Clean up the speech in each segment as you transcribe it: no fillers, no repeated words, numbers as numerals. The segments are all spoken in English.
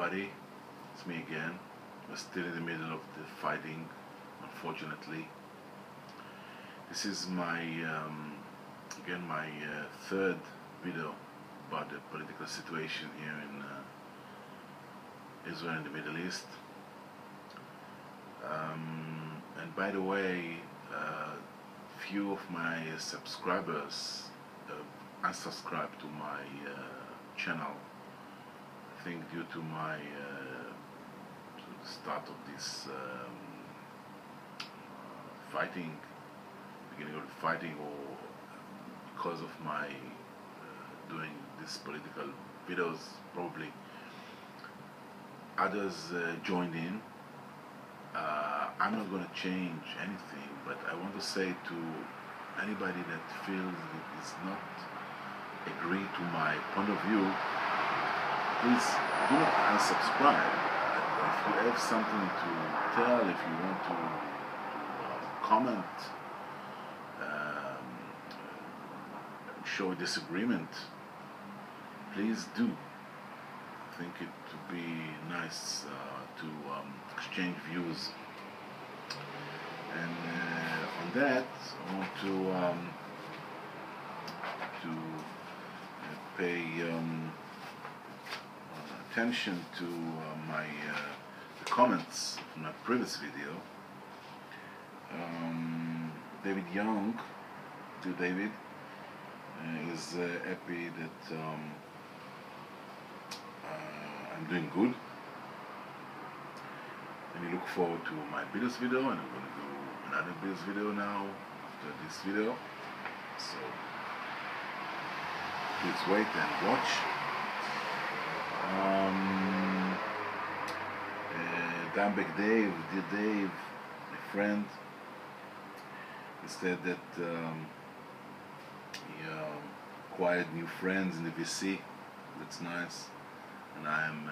everybody, it's me again. We're still in the middle of the fighting, unfortunately. This is my, again, my third video about the political situation here in Israel and the Middle East. And by the way, few of my subscribers unsubscribed to my channel. I think due to my to the start of this fighting, beginning of the fighting, or because of my doing these political videos, probably others joined in. I'm not going to change anything, but I want to say to anybody that feels it is not agree to my point of view, please do not unsubscribe. If you have something to tell, if you want to comment, show disagreement, please do. I think it would be nice to exchange views. And on that, I want to pay attention to my the comments from my previous video. David Young, to David, is happy that I'm doing good, and he look forward to my previous video, and I'm going to do another previous video now after this video. So please wait and watch. Dimebag Dave, dear Dave, my friend, he said that he acquired new friends in the VC. That's nice, and I am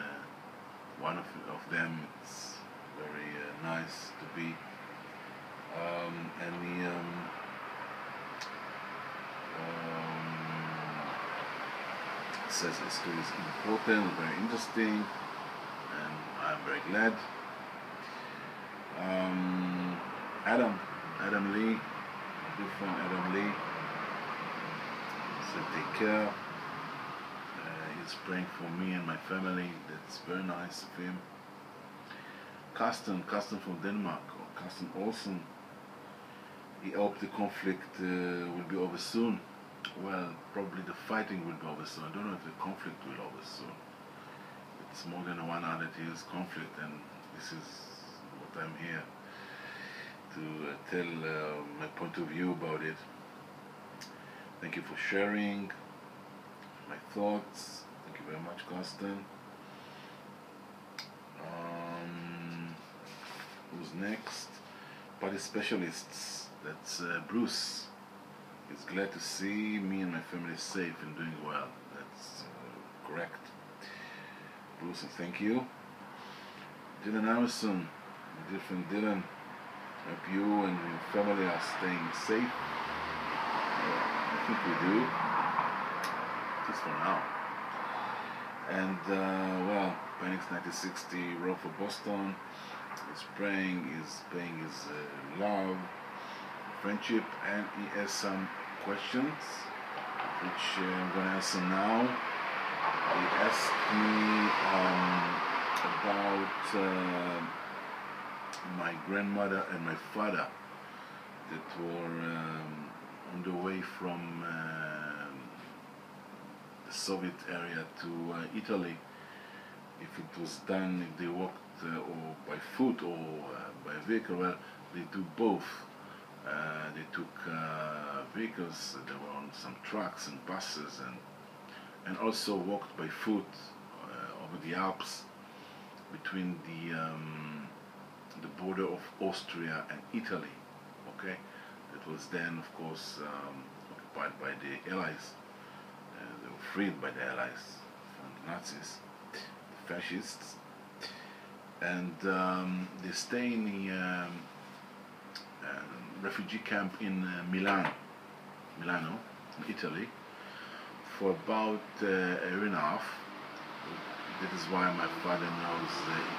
one of them. It's very nice to be. And he says history is important, very interesting, and I'm very glad. Adam Lee, different Adam Lee, said take care. He's praying for me and my family. That's very nice of him. Carsten from Denmark, or Carsten Olsen, he hoped the conflict will be over soon. Well, probably the fighting will be over soon. I don't know if the conflict will be over soon. It's more than 100 years conflict, and this is what I'm here to tell my point of view about it. Thank you for sharing my thoughts. Thank you very much, Carsten. Who's next? Party specialists. That's Bruce. He's glad to see me and my family safe and doing well. That's correct. Bruce, and thank you. Dylan Harrison, my dear friend Dylan. Hope you and your family are staying safe. I think we do, just for now. And well, Phoenix 1960, Row for Boston. He's praying, he's paying his love, friendship, and he has some questions, which I'm going to answer now. He asked me about my grandmother and my father that were on the way from the Soviet area to Italy. If it was done, if they walked or by foot or by vehicle. Well, they took both. They took vehicles, they were on some trucks and buses, and also walked by foot over the Alps between the border of Austria and Italy. Okay, it was then, of course, occupied by the Allies. They were freed by the Allies from the Nazis, the fascists, and they stay in the refugee camp in Milano, in Italy, for about a year and a half. That is why my father knows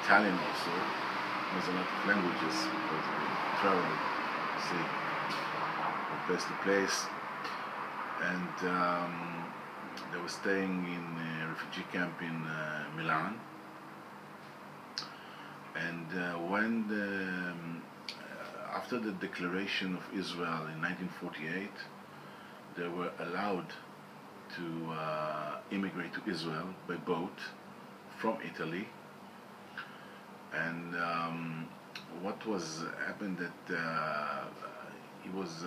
Italian also, knows a lot of languages because we travel, see, from place to place. And they were staying in a refugee camp in Milan. And after the declaration of Israel in 1948, they were allowed to immigrate to Israel by boat from Italy. And what was happened that he was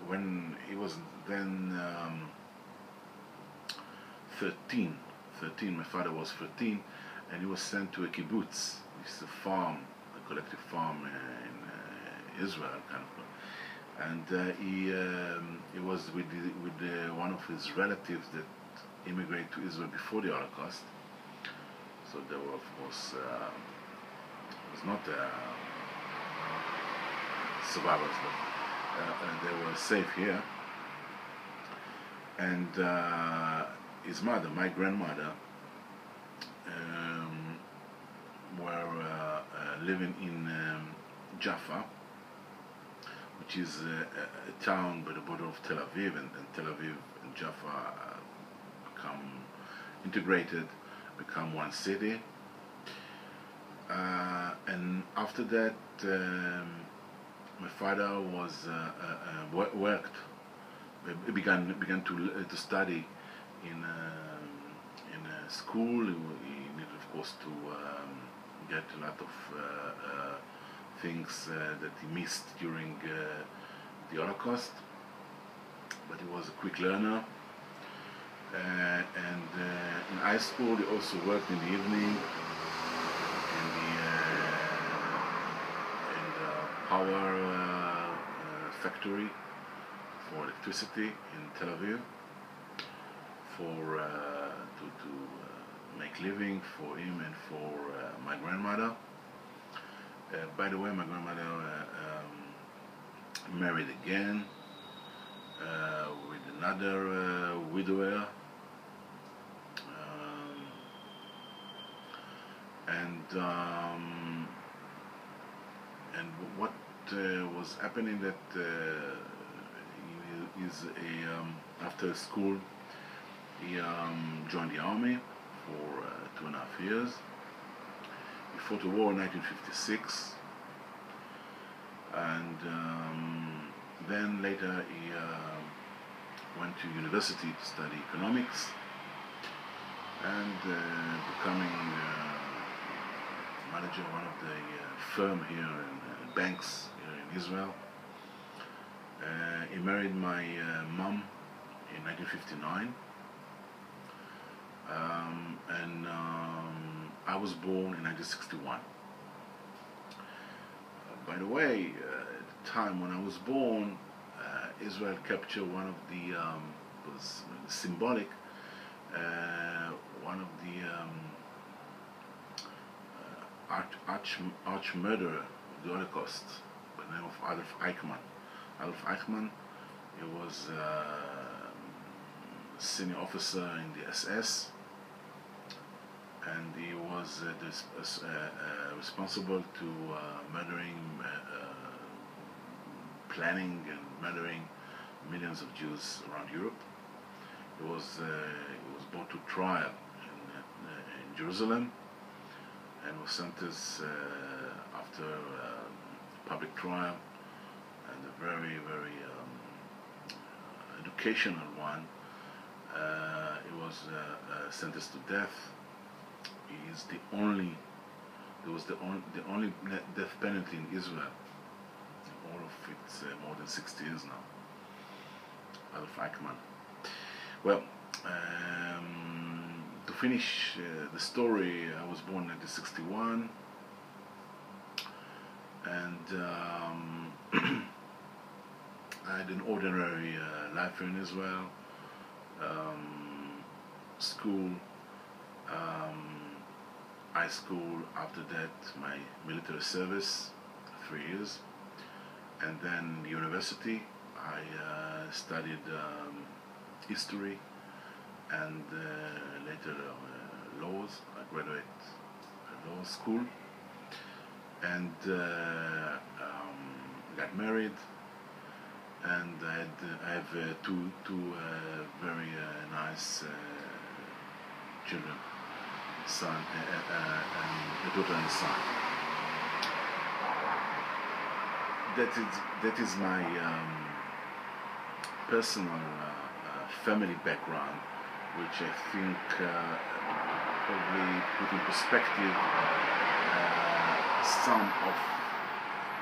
when he was then 13, my father was 13, and he was sent to a kibbutz. It's a farm, a collective farm in Israel, kind of. And he was with one of his relatives that immigrated to Israel before the Holocaust. So they were, of course, was not survivors, but they were safe here. And his mother, my grandmother, were living in Jaffa, which is a town by the border of Tel Aviv, and Tel Aviv and Jaffa become integrated, become one city. And after that, my father was worked. He began to study in a school. He needed, of course, to get a lot of things that he missed during the Holocaust. But he was a quick learner. And in high school, he also worked in the evening in the power factory for electricity in Tel Aviv, for to make living for him and for my grandmother. By the way, my grandmother married again with another widower, and what was happening that is after school he joined the army for 2.5 years. He fought the war in 1956, and then later he went to university to study economics, and becoming manager of one of the firm here in banks here in Israel. He married my mom in 1959, and I was born in 1961. By the way, at the time when I was born, Israel captured one of the was symbolic, one of the arch murderer of the Holocaust by the name of Adolf Eichmann. Adolf Eichmann, he was a senior officer in the SS, and he was responsible to murdering, planning and murdering millions of Jews around Europe. He was brought to trial in Jerusalem, and was sentenced after public trial, and a very, very educational one. He was sentenced to death. He is the only. There was the only death penalty in Israel. All of it's more than 60 years now. Adolf Eichmann. Well, to finish the story, I was born in 1961, and I had an ordinary life here in Israel. School, high school, after that my military service, 3 years, and then university. I studied history, and later laws. I graduated law school, and got married, and I have two very nice children, son and a daughter and a son. That is my personal family background, which I think probably put in perspective some of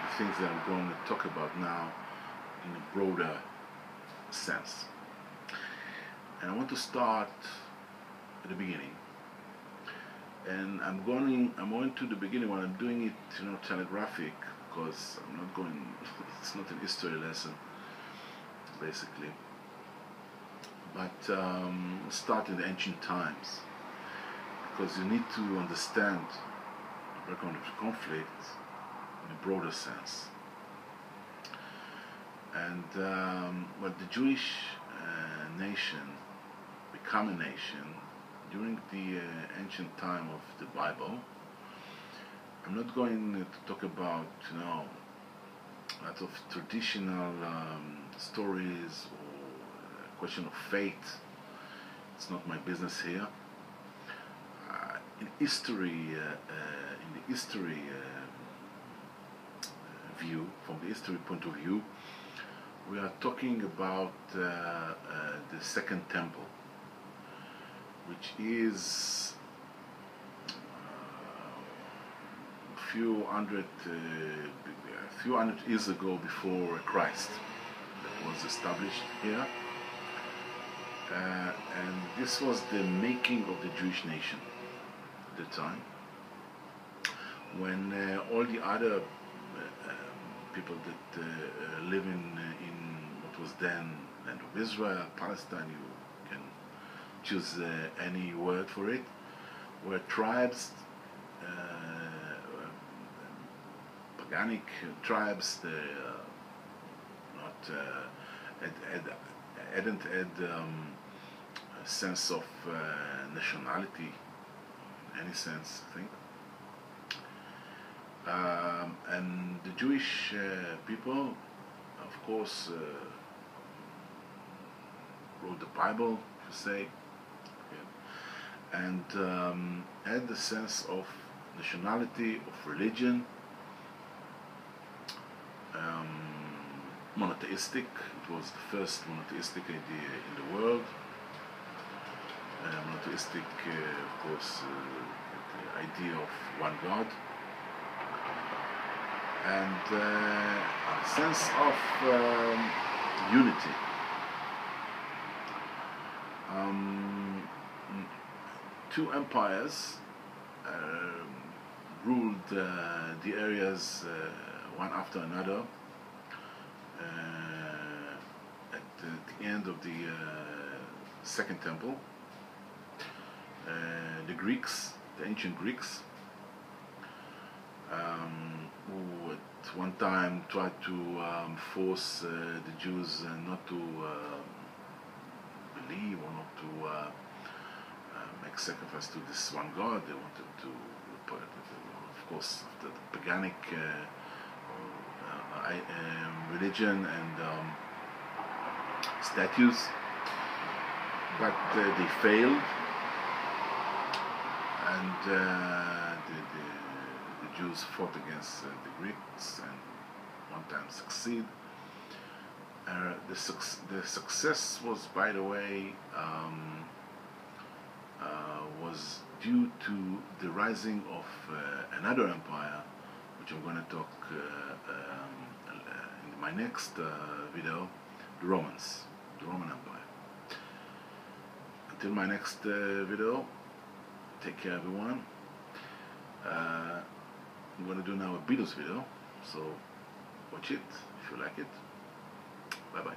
the things that I'm going to talk about now in a broader sense. And I want to start at the beginning. And I'm going to the beginning when I'm doing it, telegraphic, because I'm not going. It's not an history lesson, basically. But start in the ancient times, because you need to understand the background of the conflict in a broader sense. And the Jewish nation become a nation during the ancient time of the Bible. I'm not going to talk about, lots of traditional stories or question of fate. It's not my business here. In the history view, from the history point of view, we are talking about the Second Temple, which is a few hundred years ago before Christ that was established here. And this was the making of the Jewish nation at the time, when all the other people that live in what was then land of Israel, Palestine, you can choose any word for it, were tribes, paganic tribes, hadn't had a sense of nationality in any sense, I think. And the Jewish people, of course, wrote the Bible, if you say, and had the sense of nationality, of religion, monotheistic. It was the first monotheistic idea in the world. Monotheistic, of course, the idea of one God, and a sense of unity. Two empires ruled the areas one after another. At the end of the Second Temple, the Greeks, the ancient Greeks, who at one time tried to force the Jews not to believe or not to make sacrifice to this one God. They wanted to, of course, the paganic religion and statues, but they failed, and the Jews fought against the Greeks and one time succeed. The success was, by the way, was due to the rising of another empire, which I'm going to talk in my next video, the Roman Empire. Until my next video, take care everyone. I'm going to do now a Beatles video, so watch it if you like it. Bye bye.